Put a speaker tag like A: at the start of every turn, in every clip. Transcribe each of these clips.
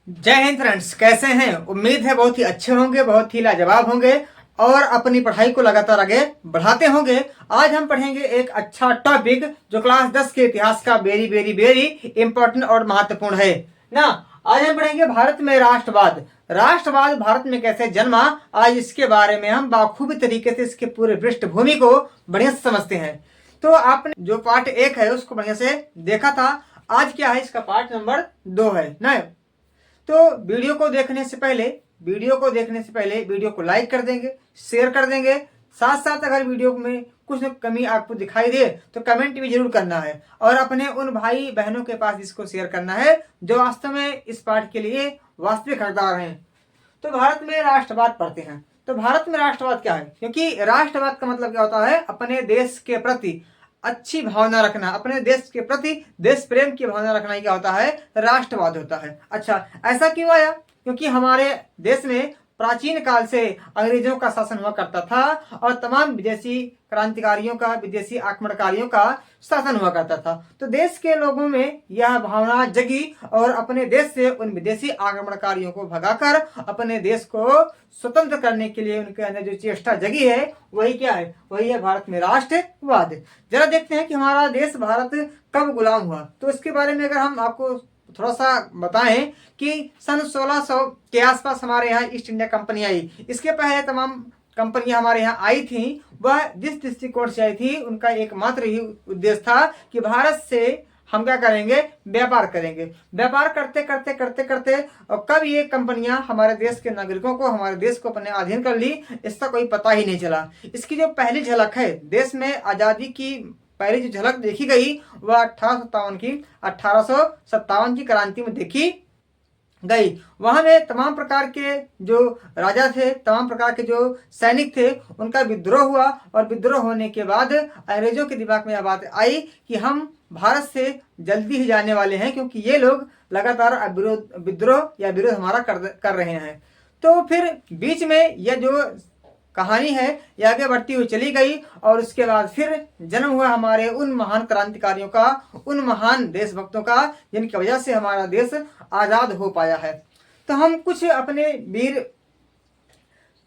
A: जय हिंद फ्रेंड्स, कैसे हैं। उम्मीद है बहुत ही अच्छे होंगे, बहुत ही लाजवाब होंगे और अपनी पढ़ाई को लगातार आगे बढ़ाते होंगे। आज हम पढ़ेंगे एक अच्छा टॉपिक जो क्लास 10 के इतिहास का वेरी वेरी वेरी इंपॉर्टेंट और महत्वपूर्ण है ना। आज हम पढ़ेंगे भारत में राष्ट्रवाद। राष्ट्रवाद भारत में कैसे जन्मा, आज इसके बारे में हम बाखूबी तरीके से इसके पूरे पृष्ठभूमि को बढ़िया से समझते हैं। तो आपने जो पार्ट 1 है उसको बढ़िया से देखा था। आज क्या है, इसका पार्ट नंबर 2 है ना। तो वीडियो को देखने से पहले वीडियो को लाइक कर देंगे, शेयर कर देंगे। साथ साथ अगर वीडियो में कुछ कमी आपको दिखाई दे तो कमेंट भी जरूर करना है और अपने उन भाई बहनों के पास इसको शेयर करना है जो वास्तव में इस पाठ के लिए वास्तविक हकदार हैं। तो भारत में राष्ट्रवाद पढ़ते हैं। तो भारत में राष्ट्रवाद क्या है, क्योंकि राष्ट्रवाद का मतलब क्या होता है, अपने देश के प्रति अच्छी भावना रखना, अपने देश के प्रति देश प्रेम की भावना रखना। क्या होता है, राष्ट्रवाद होता है। अच्छा, ऐसा क्यों आया, क्योंकि हमारे देश में प्राचीन काल से अंग्रेजों का शासन हुआ करता था और तमाम विदेशी क्रांतिकारियों का, विदेशी आक्रमणकारियों का शासन हुआ करता था। तो देश के लोगों में यह भावना जगी और अपने देश से उन विदेशी आक्रमणकारियों को भगाकर अपने देश को स्वतंत्र करने के लिए उनके अंदर जो चेष्टा जगी है वही क्या है, वही है भारत में राष्ट्रवाद। जरा देखते हैं कि हमारा देश भारत कब गुलाम हुआ। तो इसके बारे में अगर हम आपको थोड़ा सा बताएं कि सन 1600 के आसपास हमारे यहाँ ईस्ट इंडिया कंपनी आई। इसके पहले तमाम कंपनियां हमारे यहाँ आई थी। वह जिस दृष्टिकोण से आई थी उनका एकमात्र ही उद्देश्य था कि भारत से हम क्या करेंगे, व्यापार करेंगे। व्यापार करते करते करते करते और कब ये कंपनियां हमारे देश के नागरिकों को, हमारे देश को अपने अधीन कर ली, इसका कोई पता ही नहीं चला। इसकी जो पहली झलक है, देश में आजादी की पहली जो झलक देखी गई वह 1857 की क्रांति में देखी गई। वहां में तमाम प्रकार के जो राजा थे, तमाम प्रकार के जो सैनिक थे, उनका विद्रोह हुआ और विद्रोह होने के बाद अंग्रेजों के दिमाग में यह बात आई कि हम भारत से जल्दी ही जाने वाले हैं, क्योंकि ये लोग लगातार विद्रोह या विरोध हमारा कर रहे हैं। तो फिर बीच में यह जो कहानी है ये आगे बढ़ती हुई चली गई और उसके बाद फिर जन्म हुआ हमारे उन महान क्रांतिकारियों का, उन महान देशभक्तों का, जिनकी वजह से हमारा देश आजाद हो पाया है। तो हम कुछ अपने वीर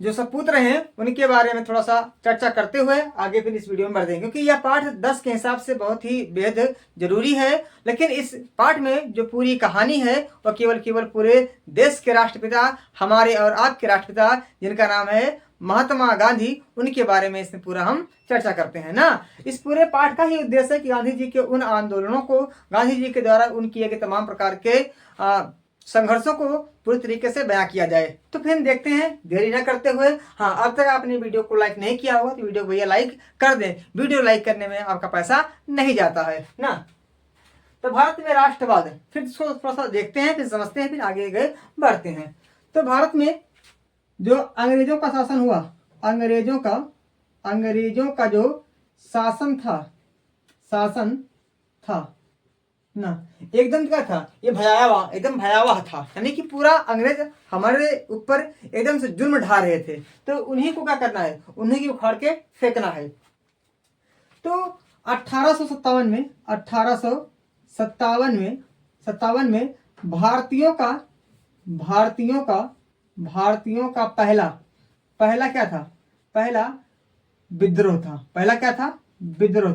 A: जो सपूत्र हैं उनके बारे में थोड़ा सा चर्चा करते हुए आगे फिर इस वीडियो में बढ़ देंगे, क्योंकि यह पाठ 10 के हिसाब से बहुत ही बेहद जरूरी है। लेकिन इस पाठ में जो पूरी कहानी है वह केवल पूरे देश के राष्ट्रपिता, हमारे और आपके राष्ट्रपिता जिनका नाम है महात्मा गांधी, उनके बारे में इसमें पूरा हम चर्चा करते हैं ना। इस पूरे पाठ का ही उद्देश्य है कि गांधी जी के उन आंदोलनों को, गांधी जी के द्वारा उन किए गए तमाम प्रकार के संघर्षों को पूरी तरीके से बयां किया जाए। तो फिर देखते हैं, देरी न करते हुए। हाँ, अब तक आपने वीडियो को लाइक नहीं किया होगा तो वीडियो को भैया लाइक कर दें। वीडियो लाइक करने में आपका पैसा नहीं जाता है ना। तो भारत में राष्ट्रवाद, फिर इसको थोड़ा सा देखते हैं, फिर समझते हैं, फिर आगे गए बढ़ते हैं। तो भारत में जो अंग्रेजों का शासन हुआ, अंग्रेजों का जो शासन था ना, एकदम क्या था, ये एकदम भयावह था। यानी कि पूरा अंग्रेज हमारे ऊपर एकदम से जुल्म ढा रहे थे। तो उन्हीं को क्या करना है, उन्हीं की उखाड़ के फेंकना है। तो 1857 में भारतीयों का पहला क्या था, पहला विद्रोह था। पहला क्या था, विद्रोह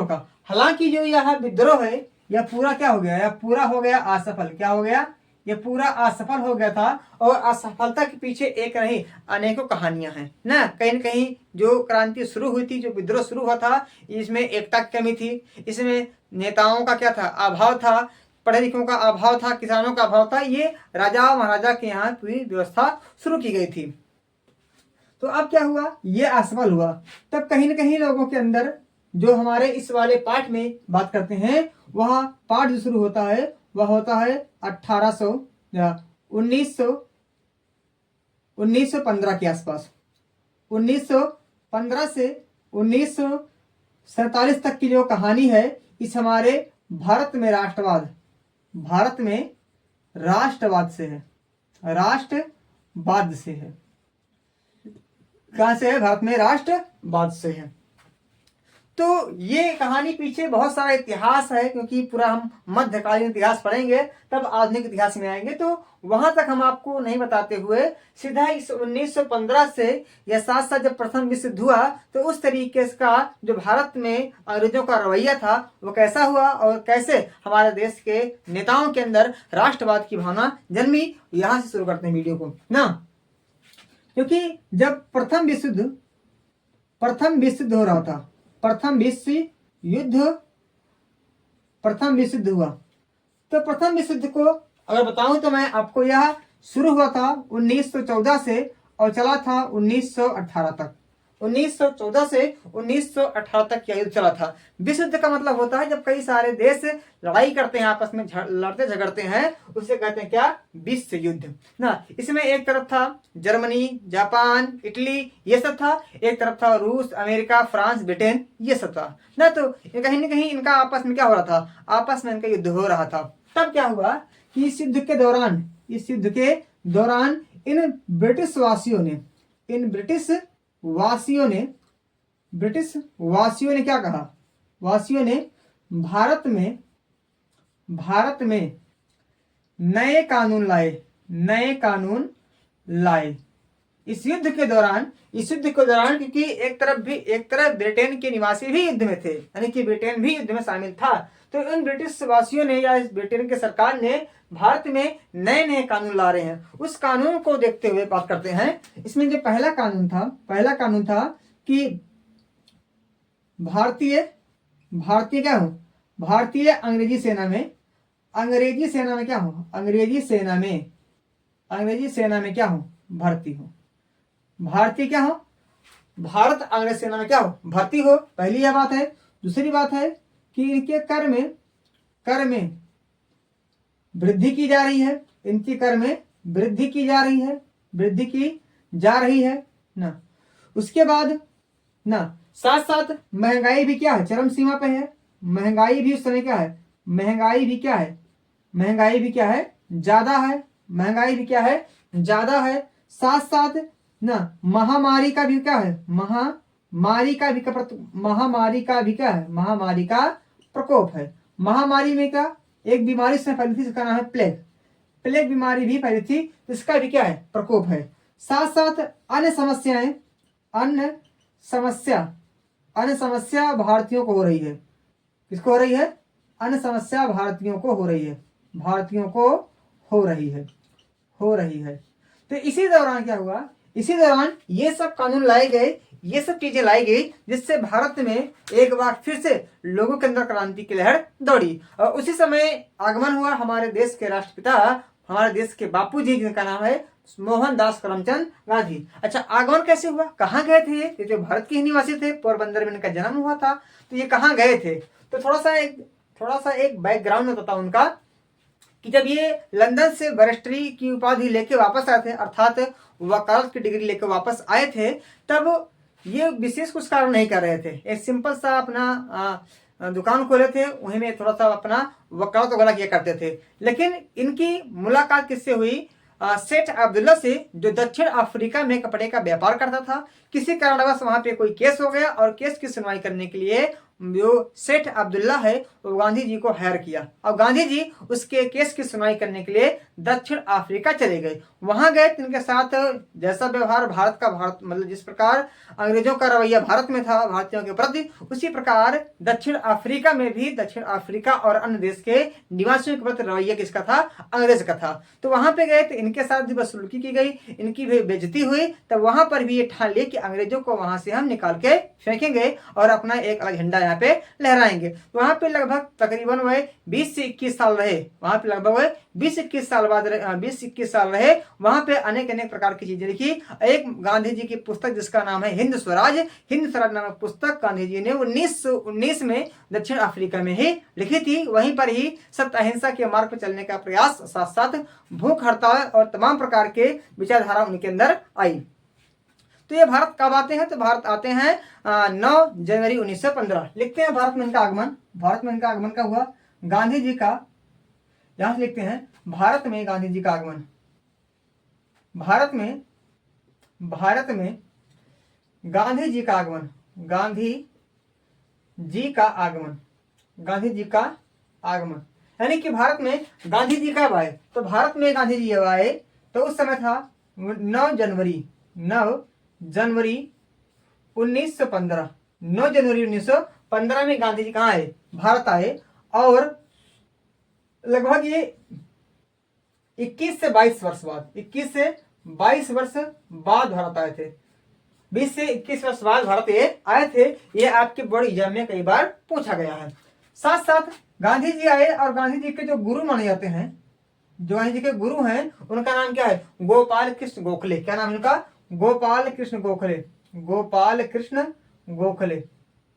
A: का। हालांकि जो यह विद्रोह है यह पूरा क्या हो गया, यह पूरा हो गया असफल। क्या हो गया, यह पूरा असफल हो गया था। और असफलता के पीछे एक नहीं अनेकों कहानियां हैं ना। कहीं न कहीं जो क्रांति शुरू हुई थी, जो विद्रोह शुरू हुआ था, इसमें एकता की कमी थी, इसमें नेताओं का क्या था, अभाव था, पढ़े लिखों का अभाव था, किसानों का अभाव था। ये राजा महाराजा के यहाँ पूरी व्यवस्था शुरू की गई थी। तो अब क्या हुआ, ये असफल हुआ। तब कहीं न कहीं लोगों के अंदर, जो हमारे इस वाले पाठ में बात करते हैं, वह पाठ जो शुरू होता है वह होता है 1915 के आसपास। 1915 से 1947 तक की जो कहानी है, इस हमारे भारत में राष्ट्रवाद से है, राष्ट्रवाद से है। कहां से है, भारत में राष्ट्रवाद से है। तो ये कहानी पीछे बहुत सारा इतिहास है, क्योंकि पूरा हम मध्यकालीन इतिहास पढ़ेंगे तब आधुनिक इतिहास में आएंगे, तो वहां तक हम आपको नहीं बताते हुए सीधा इस 1915 से या साथ साथ जब प्रथम विश्व युद्ध हुआ तो उस तरीके का जो भारत में अंग्रेजों का रवैया था वो कैसा हुआ और कैसे हमारे देश के नेताओं के अंदर राष्ट्रवाद की भावना जन्मी, यहां से शुरू करते हैं वीडियो को ना। क्योंकि जब प्रथम विश्व युद्ध हो रहा था, प्रथम विश्व युद्ध हुआ, तो प्रथम विश्व युद्ध को अगर बताऊं तो मैं आपको, यह शुरू हुआ था 1914 से और चला था 1918 तक। 1914 से 1918 तक यह युद्ध चला था। विश्व युद्ध का मतलब होता है जब कई सारे देश लड़ाई करते हैं, आपस में लड़ते झगड़ते हैं, उसे कहते हैं क्या, विश्व युद्ध ना। इसमें एक तरफ था जर्मनी, जापान, इटली, ये सब था, एक तरफ था रूस, अमेरिका, फ्रांस, ब्रिटेन, ये सब था ना। तो कहीं ना कहीं इनका आपस में क्या हो रहा था, आपस में इनका युद्ध हो रहा था। तब क्या हुआ कि इस युद्ध के दौरान इन ब्रिटिश वासियों ने क्या कहा, वासियों ने भारत में नए कानून लाए इस युद्ध के दौरान, क्योंकि एक तरफ ब्रिटेन के निवासी भी युद्ध में थे, यानी कि ब्रिटेन भी युद्ध में शामिल था। तो इन ब्रिटिश वासियों ने या इस ब्रिटेन के सरकार ने भारत में नए नए कानून ला रहे हैं। उस कानून को देखते हुए बात करते हैं। इसमें जो पहला कानून था कि भारतीय अंग्रेजी सेना में क्या हो, भर्ती हो। भारतीय क्या हो, भारत अंग्रेज सेना में क्या हो, भर्ती हो। पहली यह बात है। दूसरी बात है कि इनके कर में वृद्धि की जा रही है, इनकी कर में वृद्धि की जा रही है ना। उसके बाद ना साथ साथ महंगाई भी क्या है, चरम सीमा पे है। महंगाई भी उस समय क्या है, महंगाई भी क्या है, ज्यादा है। साथ साथ ना महामारी का भी प्रकोप है। महामारी में क्या, एक बीमारी से फैली थी, जिसका नाम है प्लेग बीमारी भी फैली थी, इसका भी क्या है, प्रकोप है। साथ साथ अन्य समस्या भारतीयों को हो रही है। किसको हो रही है, अन्य समस्या भारतीयों को हो रही है। तो इसी दौरान क्या हुआ, ये सब कानून लाए गए, ये सब चीजें लाई गई, जिससे भारत में एक बार फिर से लोगों के अंदर क्रांति की लहर दौड़ी। और उसी समय आगमन हुआ हमारे देश के राष्ट्रपिता, हमारे देश के बापूजी, जिनका नाम है मोहनदास करमचंद गांधी। अच्छा, आगमन कैसे हुआ, कहाँ गए थे ये जो भारत के ही निवासी थे, पोरबंदर में इनका जन्म हुआ था, तो ये कहाँ गए थे। तो थोड़ा सा एक बैकग्राउंड होता था उनका, कि जब ये लंदन से बैरिस्टरी की उपाधि लेके वापस आए थे, अर्थात वकालत की डिग्री लेकर वापस आए थे, तब ये विशेष कुछ कार्य नहीं कर रहे थे। एक सिंपल सा अपना दुकान खोले थे, वहीं में थोड़ा सा अपना वकालत वगैरह किया करते थे। लेकिन इनकी मुलाकात किससे हुई, सेठ अब्दुल्ला से, जो दक्षिण अफ्रीका में कपड़े का व्यापार करता था। किसी कारणवश वहां पे कोई केस हो गया और केस की सुनवाई करने के लिए जो सेठ अब्दुल्ला है वो गांधी जी को हायर किया, और गांधी जी उसके केस की सुनवाई करने के लिए दक्षिण अफ्रीका चले गए। वहां गए तो इनके साथ जैसा व्यवहार भारत मतलब जिस प्रकार अंग्रेजों का रवैया भारत में था भारतीयों के प्रति, उसी प्रकार दक्षिण अफ्रीका में भी दक्षिण अफ्रीका और अन्य देश के निवासियों के प्रति रवैया किसका था, अंग्रेज का था। तो वहां पे गए तो इनके साथ भी बदसलूकी की गई, इनकी भी बेइज्जती हुई। तब वहां पर भी ये ठान लिए कि अंग्रेजों को वहां से हम निकाल के फेंकेंगे और अपना एक अलग झंडा यहाँ पे लहराएंगे। वहां पे लगभग तकरीबन वह 20 से 21 साल रहे। वहां पे लगभग वह 20-21 साल रहे। वहां पे अनेक प्रकार की चीजें लिखी। एक गांधी जी की पुस्तक जिसका नाम है हिंद स्वराज नामक पुस्तक गांधी जी ने 1919 में दक्षिण अफ्रीका में ही लिखी थी। वहीं पर ही सत्य अहिंसा के मार्ग पर चलने का प्रयास, साथ साथ भूख हड़ताल और तमाम प्रकार के विचारधारा उनके अंदर आई। तो ये भारत कब आते हैं, तो भारत आते हैं 9 जनवरी 1915। लिखते हैं भारत में इनका आगमन का हुआ गांधी जी का, यहां से लिखते हैं भारत में गांधी जी का आगमन। भारत में गांधी जी का आगमन, गांधी जी का आगमन, गांधी जी का आगमन, यानी कि भारत में गांधी जी कब आए? तो भारत में गांधी जी जब आए तो उस समय था 9 जनवरी 1915। 9 जनवरी 1915 में गांधी जी कहाँ आए? भारत आए। और लगभग ये 21 से 22 वर्ष बाद, 21 से 22 वर्ष बाद भारत आए थे। 20 से 21 वर्ष बाद भारत ये आए थे। ये आपके बोर्ड एग्जाम में कई बार पूछा गया है। साथ साथ गांधी जी आए और गांधी जी के जो गुरु माने जाते हैं, जो गांधी जी के गुरु हैं, उनका नाम क्या है? गोपाल कृष्ण गोखले। क्या नाम है उनका? गोपाल कृष्ण गोखले। गोपाल कृष्ण गोखले,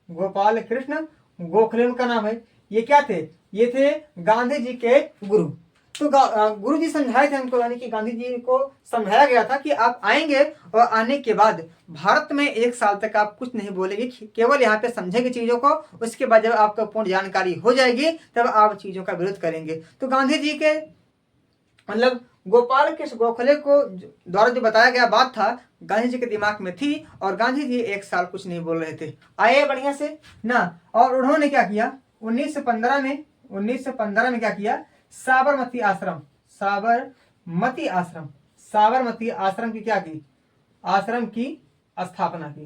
A: गोपाल कृष्ण गोखले उनका नाम है। ये क्या थे? ये थे गांधी जी के गुरु। तो गुरु जी समझाए थे उनको, यानी कि गांधी जी को समझाया गया था कि आप आएंगे और आने के बाद भारत में 1 साल तक आप कुछ नहीं बोलेंगे, केवल यहाँ पे समझेंगे चीजों को। उसके बाद जब आपको पूर्ण जानकारी हो जाएगी तब आप चीजों का विरोध करेंगे। तो गांधी जी के मतलब गोपाल कृष्ण गोखले को द्वारा जो बताया गया बात था, गांधी जी के दिमाग में थी और गांधी जी 1 साल कुछ नहीं बोल रहे थे। आए बढ़िया से ना। और उन्होंने क्या किया? 1915 में क्या किया? साबरमती आश्रम, साबरमती आश्रम, साबरमती आश्रम की क्या की? आश्रम की स्थापना की।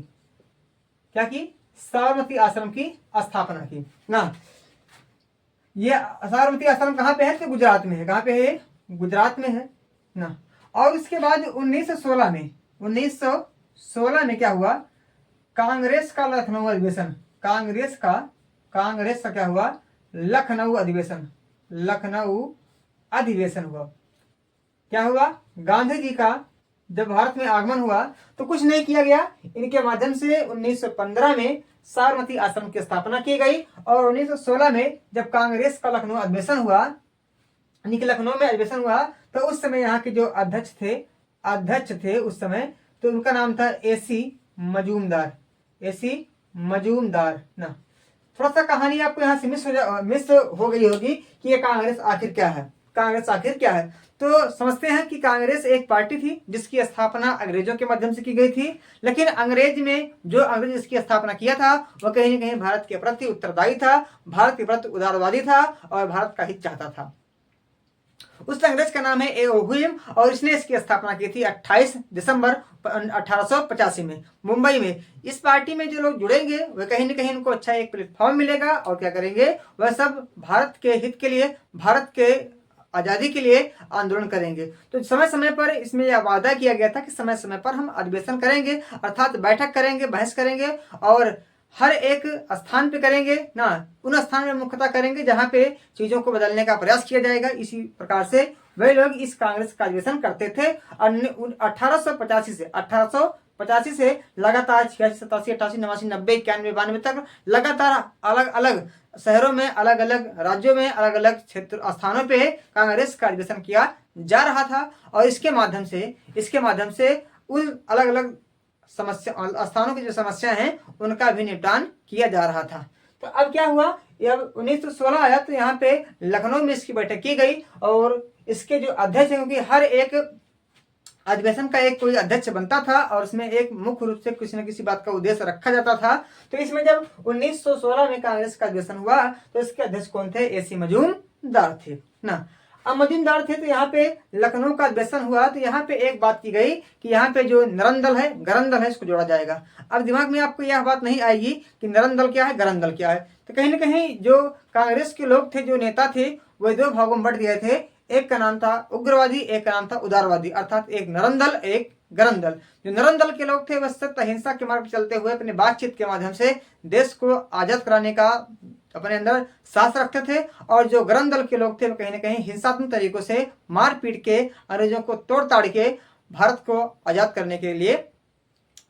A: क्या की? साबरमती आश्रम की स्थापना की ना। ये साबरमती आश्रम कहाँ पे है? तो गुजरात में है। कहाँ पे है? गुजरात में है ना। और उसके बाद 1916 में क्या हुआ? कांग्रेस का लखनऊ अधिवेशन, कांग्रेस का क्या हुआ? लखनऊ अधिवेशन, लखनऊ अधिवेशन हुआ। क्या हुआ? गांधी जी का जब भारत में आगमन हुआ तो कुछ नहीं किया गया। इनके माध्यम से 1915 में साबरमती आश्रम की स्थापना की गई और 1916 में जब कांग्रेस का लखनऊ अधिवेशन हुआ, लखनऊ में अधिवेशन हुआ, तो उस समय यहाँ के जो अध्यक्ष थे उस समय, तो उनका नाम था एसी मजूमदार, एसी मजूमदार ना। थोड़ा सा कहानी आपको यहाँ से मिस हो गई होगी कि ये कांग्रेस आखिर क्या है, कांग्रेस आखिर क्या है। तो समझते हैं कि कांग्रेस एक पार्टी थी जिसकी स्थापना अंग्रेजों के माध्यम से की गई थी। लेकिन अंग्रेज जिसकी स्थापना किया था वह कहीं न कहीं भारत के प्रति उत्तरदायी था, भारत के प्रति उदारवादी था और भारत का हित चाहता था। उस अंग्रेज का नाम है ए.ओ. और इसने इसकी स्थापना की थी 28 दिसंबर 1885 में मुंबई में। इस पार्टी में जो लोग जुड़ेंगे वह कहीं न कहीं उनको अच्छा एक प्लेटफॉर्म मिलेगा और क्या करेंगे? वह सब भारत के हित के लिए, भारत के आजादी के लिए आंदोलन करेंगे। तो समय समय पर इसमें यह वादा किया गया था कि समय समय पर हम अधिवेशन करेंगे, अर्थात बैठक करेंगे, बहस करेंगे और हर एक स्थान पे करेंगे ना, उन स्थान में मुख्यतः करेंगे जहां पे चीजों को बदलने का प्रयास किया जाएगा। इसी प्रकार से वे लोग इस कांग्रेस का अधिवेशन करते थे। 1885 से लगातार 86, 87, 88, 89, 90, 91, 92 तक लगातार अलग अलग शहरों में, अलग अलग राज्यों में, अलग अलग क्षेत्र स्थानों पे कांग्रेस का अधिवेशन किया जा रहा था और इसके माध्यम से उन अलग अलग समस्या स्थानों की जो समस्या हैं उनका भी निपटान किया जा रहा था। तो अब क्या हुआ? जब 1916 आया तो यहाँ पे लखनऊ में इसकी बैठक की गई और इसके जो अध्यक्ष हैं, क्योंकि हर एक अधिवेशन का एक कोई अध्यक्ष बनता था और उसमें एक मुख्य रूप से किसी न किसी बात का उद्देश्य रखा जाता था। तो इसमें जब 1916 में कांग्रेस का अधिवेशन हुआ तो इसके अध्यक्ष कौन थे? एसी मजूमदार थे ना। अब मजूमदार थे तो यहाँ पे लखनऊ का अधिवेशन हुआ तो यहाँ पे एक बात की गई कि यहाँ पे जो नरम दल है, गरम दल है, इसको जोड़ा जाएगा। अब दिमाग में आपको यह बात नहीं आएगी कि नरम दल क्या है, गरम दल क्या है। तो कहीं ना कहीं जो कांग्रेस के लोग थे, जो नेता थे, वह 2 भागों में बंट गए थे। एक का नाम था उग्रवादी, एक का नाम था उदारवादी, अर्थात एक नरम दल, एक गरम दल। जो नरम दल के लोग थे वह सत्य अहिंसा के मार्ग पर चलते हुए अपने बातचीत के माध्यम से देश को आजाद कराने का अपने अंदर साहस रखते थे और जो गरम दल के लोग थे वो कहीं ना कहीं हिंसात्मक तरीकों से मार पीट के अंग्रेजों को तोड़ ताड़ के भारत को आजाद करने के लिए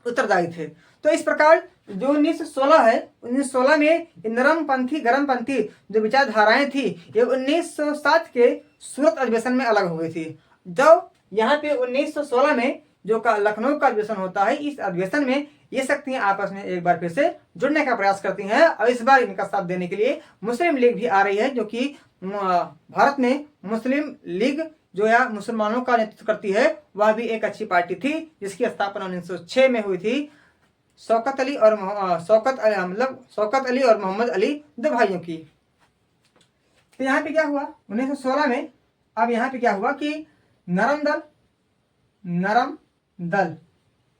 A: उत्तरदायी थे। तो इस प्रकार जो 1916 है, 1916 में नरमपंथी गरमपंथी जो विचारधाराएं थी ये 1907 के सूरत अधिवेशन में अलग हो गई थी। जब यहाँ पे 1916 में जो लखनऊ का अधिवेशन होता है, इस अधिवेशन में ये शक्तियां आपस में एक बार फिर से जुड़ने का प्रयास करती हैं और इस बार इनका साथ देने के लिए मुस्लिम लीग भी आ रही है, जो कि भारत में मुस्लिम लीग जो है मुसलमानों का नेतृत्व करती है, वह भी एक अच्छी पार्टी थी जिसकी स्थापना 1906 में हुई थी। शौकत अली और शौकत अली और मोहम्मद अली, दो भाइयों की। तो यहाँ पे क्या हुआ 1916 में, अब यहाँ पे क्या हुआ कि नरम दल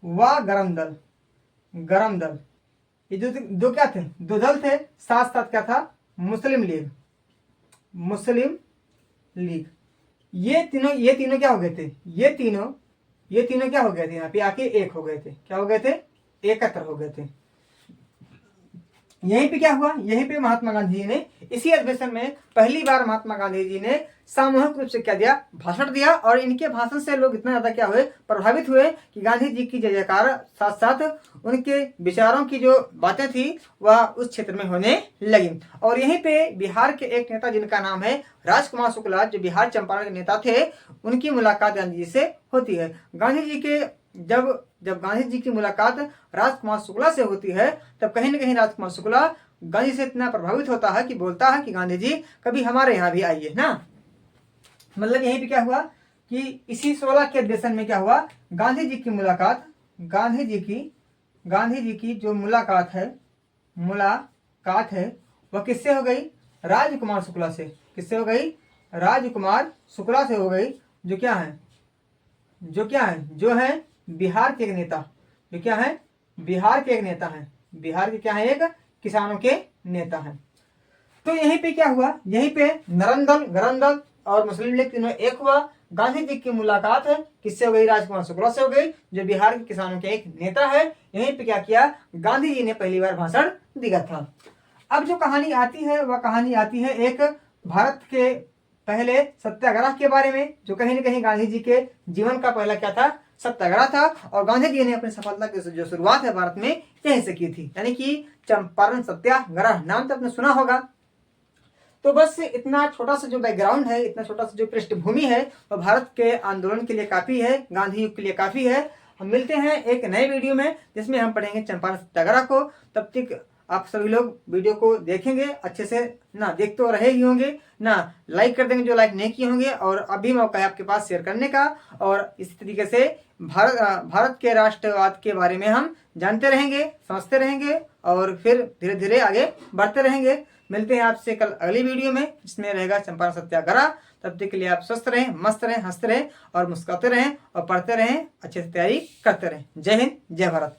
A: व गरम दल, ये दो क्या थे, दो दल थे, साथ साथ क्या था, मुस्लिम लीग। ये तीनों क्या हो गए थे, ये तीनों क्या हो गए थे, यहाँ पे आके एक हो गए थे, क्या हो गए थे, एकत्र हो गए थे। यहीं पे क्या हुआ, यहीं पे महात्मा गांधी जी ने, इसी अधिवेशन में पहली बार महात्मा गांधी जी ने सामूहिक रूप से क्या दिया, भाषण दिया। और इनके भाषण से लोग इतना ज्यादा क्या हुए, प्रभावित हुए कि गांधी जी की जय जयकार, साथ साथ उनके विचारों की जो बातें थी वह उस क्षेत्र में होने लगी। और यहीं पे बिहार के एक नेता जिनका नाम है राजकुमार शुक्ला, जो बिहार चंपारण के नेता थे, उनकी मुलाकात गांधी जी से होती है। गांधी जी के जब गांधी जी की मुलाकात राजकुमार शुक्ला से होती है, तब कहीं न कहीं राजकुमार शुक्ला गांधी से इतना प्रभावित होता है कि बोलता है कि गांधी जी कभी हमारे यहाँ भी आइए ना। मतलब यहीं पे क्या हुआ कि इसी 16 के अधिवेशन में क्या हुआ, गांधी जी की मुलाकात, गांधी जी की जो मुलाकात है वह किससे हो गई, राजकुमार शुक्ला से। किससे हो गई, राजकुमार शुक्ला से हो गई, जो है बिहार के एक नेता, जो क्या है, बिहार के एक नेता हैं, बिहार के क्या है, एक किसानों के नेता हैं। तो यहीं पे क्या हुआ, यहीं पे नरम दल, गरम दल और मुस्लिम लीग तीनों एक हुआ। गांधी जी की मुलाकात है किससे हो गई, राजकुमार शुक्ला से हो गई, जो बिहार के किसानों के एक नेता है। यहीं पे क्या किया, गांधी जी ने पहली बार भाषण दिया था। अब जो कहानी आती है वह कहानी आती है एक भारत के पहले सत्याग्रह के बारे में, जो कहीं न कहीं गांधी जी के जीवन का पहला क्या था, सत्याग्रह था। और गांधी जी ने अपनी सफलता की जो शुरुआत है भारत में यहीं से की थी, यानी कि चंपारण सत्याग्रह, नाम तो आपने सुना होगा। तो बस इतना छोटा सा जो बैकग्राउंड है, इतना छोटा सा जो पृष्ठभूमि है, वह भारत के आंदोलन के लिए काफी है, गांधी युग के लिए काफी है। हम मिलते हैं एक नए वीडियो में, जिसमें हम पढ़ेंगे चंपारण सत्याग्रह को। तब तक आप सभी लोग वीडियो को देखेंगे अच्छे से ना, देख तो रहे ही होंगे ना, लाइक कर देंगे जो लाइक नहीं किए होंगे, और अभी मौका है आपके पास शेयर करने का। और इस तरीके से भारत के राष्ट्रवाद के बारे में हम जानते रहेंगे, समझते रहेंगे, और फिर धीरे धीरे आगे बढ़ते रहेंगे। मिलते हैं आपसे कल अगली वीडियो में, जिसमें रहेगा चंपारण सत्याग्रह। तब तक के लिए आप स्वस्थ रहें, मस्त रहें, हंसते रहें और मुस्कुराते रहें, और पढ़ते रहें, अच्छे से तैयारी करते रहें। जय हिंद, जय भारत।